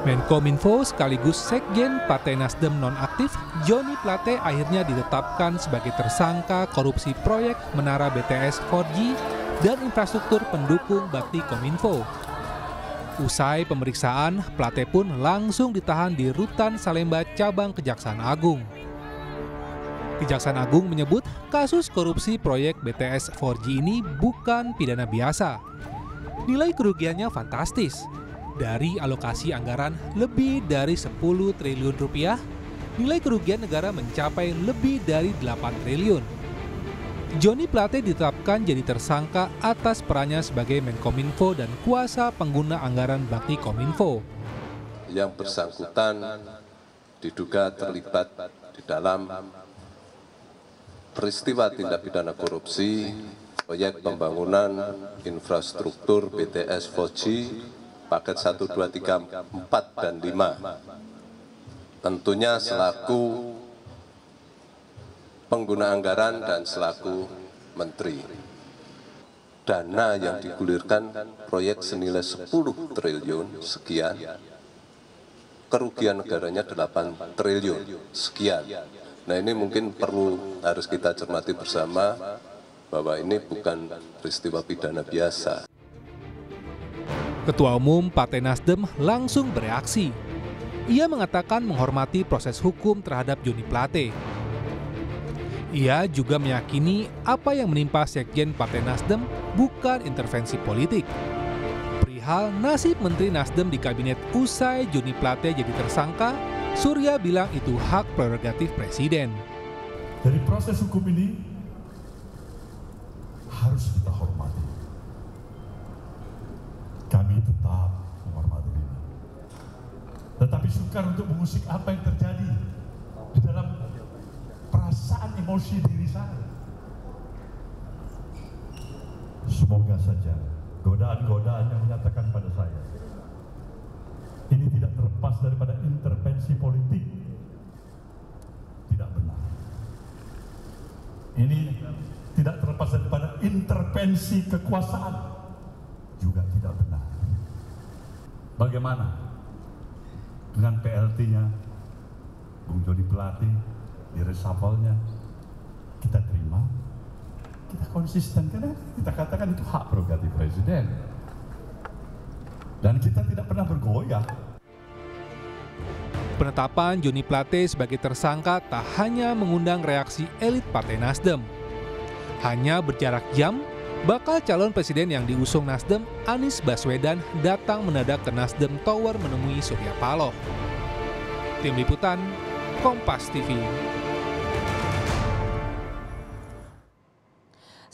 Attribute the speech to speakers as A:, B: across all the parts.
A: Menkominfo sekaligus Sekjen Partai Nasdem nonaktif, Joni Plate akhirnya ditetapkan sebagai tersangka korupsi proyek Menara BTS 4G dan infrastruktur pendukung bakti Kominfo. Usai pemeriksaan, Plate pun langsung ditahan di Rutan Salemba Cabang Kejaksaan Agung. Kejaksaan Agung menyebut kasus korupsi proyek BTS 4G ini bukan pidana biasa. Nilai kerugiannya fantastis. Dari alokasi anggaran lebih dari 10 triliun rupiah, nilai kerugian negara mencapai lebih dari 8 triliun. Joni Plate ditetapkan jadi tersangka atas perannya sebagai Menkominfo dan kuasa pengguna anggaran bakti Kominfo.
B: Yang bersangkutan diduga terlibat di dalam peristiwa tindak pidana korupsi proyek pembangunan infrastruktur BTS 4G paket 1, 2, 3, 4, dan 5. Tentunya selaku pengguna anggaran dan selaku menteri. Dana yang digulirkan proyek senilai 10 triliun sekian, kerugian negaranya 8 triliun sekian. Nah, ini mungkin harus kita cermati bersama bahwa ini bukan peristiwa pidana biasa.
A: Ketua Umum Partai Nasdem langsung bereaksi. Ia mengatakan menghormati proses hukum terhadap Joni Plate. Ia juga meyakini apa yang menimpa Sekjen Partai Nasdem bukan intervensi politik. Perihal nasib Menteri Nasdem di kabinet usai Joni Plate jadi tersangka, Surya bilang itu hak prerogatif Presiden.
C: Dari proses hukum ini harus kita hormati. Kami tetap menghormati ini. Tetapi sukar untuk mengusik apa yang terjadi di dalam perasaan emosi diri saya. Semoga saja godaan-godaan yang menyatakan pada saya ini tidak terlepas daripada intervensi politik. Tidak benar. Ini tidak terlepas daripada intervensi kekuasaan. Juga tidak benar. Bagaimana dengan PLT-nya Bung Joni Plate di reshuffle-nya? Kita terima, kita konsisten karena kita katakan itu hak prerogatif Presiden. Dan kita tidak pernah bergoyah.
A: Penetapan Joni Plate sebagai tersangka tak hanya mengundang reaksi elit Partai Nasdem. Hanya berjarak jam, bakal calon presiden yang diusung Nasdem, Anies Baswedan, datang mendadak ke Nasdem Tower menemui Surya Paloh. Tim Liputan, Kompas TV.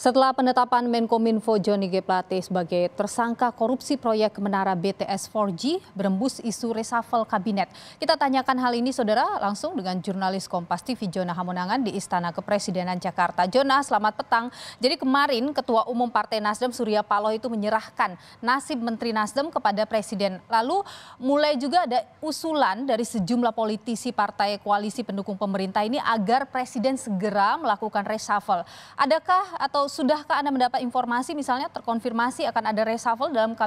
D: Setelah penetapan Menkominfo Joni G. Plate sebagai tersangka korupsi proyek Menara BTS 4G, berembus isu reshuffle kabinet. Kita tanyakan hal ini, saudara, langsung dengan jurnalis Kompas TV Jona Hamonangan di Istana Kepresidenan Jakarta. Jona, selamat petang. Jadi kemarin Ketua Umum Partai Nasdem Surya Paloh itu menyerahkan nasib Menteri Nasdem kepada Presiden. Lalu mulai juga ada usulan dari sejumlah politisi partai koalisi pendukung pemerintah ini agar Presiden segera melakukan reshuffle. Adakah atau sudahkah Anda mendapat informasi misalnya terkonfirmasi akan ada reshuffle dalam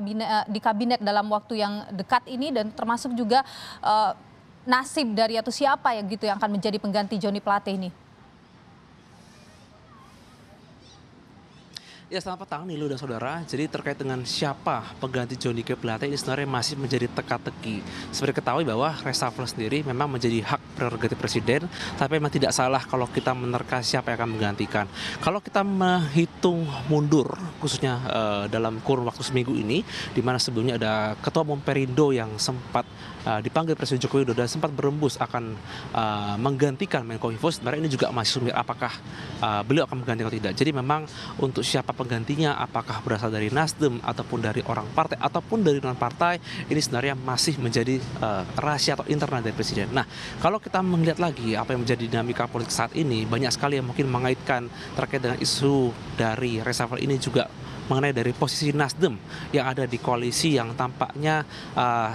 D: di kabinet dalam waktu yang dekat ini, dan termasuk juga nasib dari atau siapa yang gitu yang akan menjadi pengganti Joni Plate ini?
E: Ya, selamat petang Nilu dan saudara. Jadi terkait dengan siapa pengganti Joni G. Plate ini sebenarnya masih menjadi teka-teki. Seperti ketahui bahwa reshuffle sendiri memang menjadi hak prerogatif Presiden, tapi memang tidak salah kalau kita menerka siapa yang akan menggantikan. Kalau kita menghitung mundur, khususnya dalam kurun waktu seminggu ini, di mana sebelumnya ada Ketua Umum Perindo yang sempat dipanggil Presiden Joko Widodo dan sempat berembus akan menggantikan Menkominfo, sebenarnya ini juga masih sumir apakah beliau akan mengganti atau tidak. Jadi memang untuk siapa penggantinya, apakah berasal dari Nasdem ataupun dari orang partai ataupun dari non partai, ini sebenarnya masih menjadi rahasia atau internal dari Presiden. Nah, kalau kita melihat lagi apa yang menjadi dinamika politik saat ini, banyak sekali yang mungkin mengaitkan terkait dengan isu dari reshuffle ini juga mengenai dari posisi Nasdem yang ada di koalisi yang tampaknya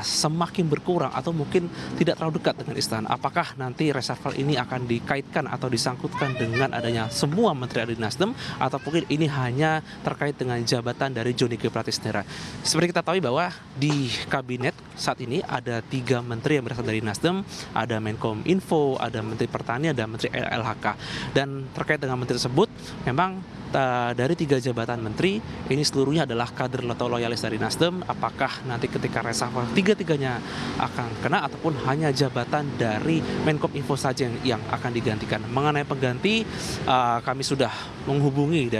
E: semakin berkurang atau mungkin tidak terlalu dekat dengan istana. Apakah nanti reshuffle ini akan dikaitkan atau disangkutkan dengan adanya semua menteri ada di Nasdem, atau mungkin ini hanya terkait dengan jabatan dari Johnny G. Plate sendiri. Seperti kita tahu bahwa di kabinet saat ini ada 3 menteri yang berasal dari Nasdem, ada Menkominfo, ada Menteri Pertanian, dan Menteri LHK. Dan terkait dengan menteri tersebut, memang dari 3 jabatan menteri ini seluruhnya adalah kader atau loyalis dari Nasdem. Apakah nanti ketika reshuffle 3-tiganya akan kena, ataupun hanya jabatan dari Menkominfo saja yang akan digantikan? Mengenai pengganti, kami sudah menghubungi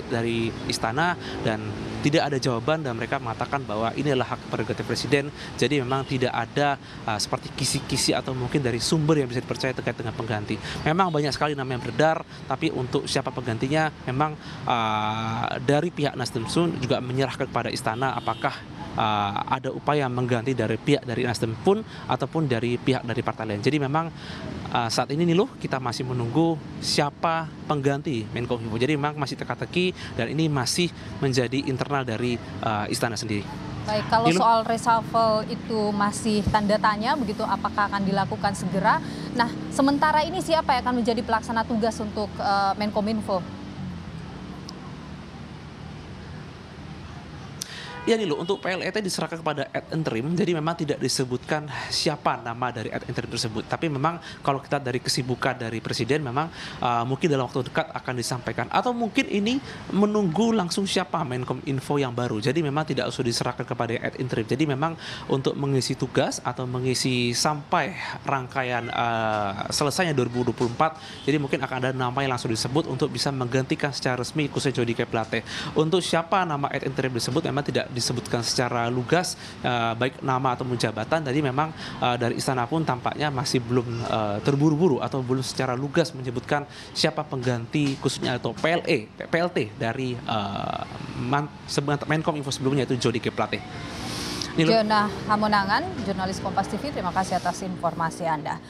E: dari istana dan tidak ada jawaban, dan mereka mengatakan bahwa ini adalah hak prerogatif presiden. Jadi memang tidak ada seperti kisi-kisi atau mungkin dari sumber yang bisa dipercaya terkait dengan pengganti. Memang banyak sekali nama yang beredar, tapi untuk siapa penggantinya memang dari pihak Nasdem juga menyerahkan kepada istana apakah ada upaya mengganti dari pihak dari Nasdem pun ataupun dari pihak dari partai lain. Jadi memang saat ini nih loh, kita masih menunggu siapa pengganti Menkominfo. Jadi memang masih teka-teki, dan ini masih menjadi internal dari istana sendiri.
D: Baik, kalau soal reshuffle itu masih tanda tanya begitu, apakah akan dilakukan segera? Nah, sementara ini siapa yang akan menjadi pelaksana tugas untuk Menkominfo?
E: Ya nih loh, untuk PLET diserahkan kepada ad interim, jadi memang tidak disebutkan siapa nama dari ad interim tersebut. Tapi memang kalau kita dari kesibukan dari presiden, memang mungkin dalam waktu dekat akan disampaikan. Atau mungkin ini menunggu langsung siapa Menkominfo yang baru. Jadi memang tidak usah diserahkan kepada ad interim. Jadi memang untuk mengisi tugas atau mengisi sampai rangkaian selesainya 2024, jadi mungkin akan ada nama yang langsung disebut untuk bisa menggantikan secara resmi khususnya Johnny G. Plate. Untuk siapa nama ad interim disebut memang tidak disebutkan secara lugas, baik nama ataupun jabatan. Tadi memang dari istana pun tampaknya masih belum terburu-buru atau belum secara lugas menyebutkan siapa pengganti khususnya atau PLT dari Menkominfo sebelumnya, itu Johnny G. Plate.
D: Jona Hamonangan, jurnalis Kompas TV, terima kasih atas informasi Anda.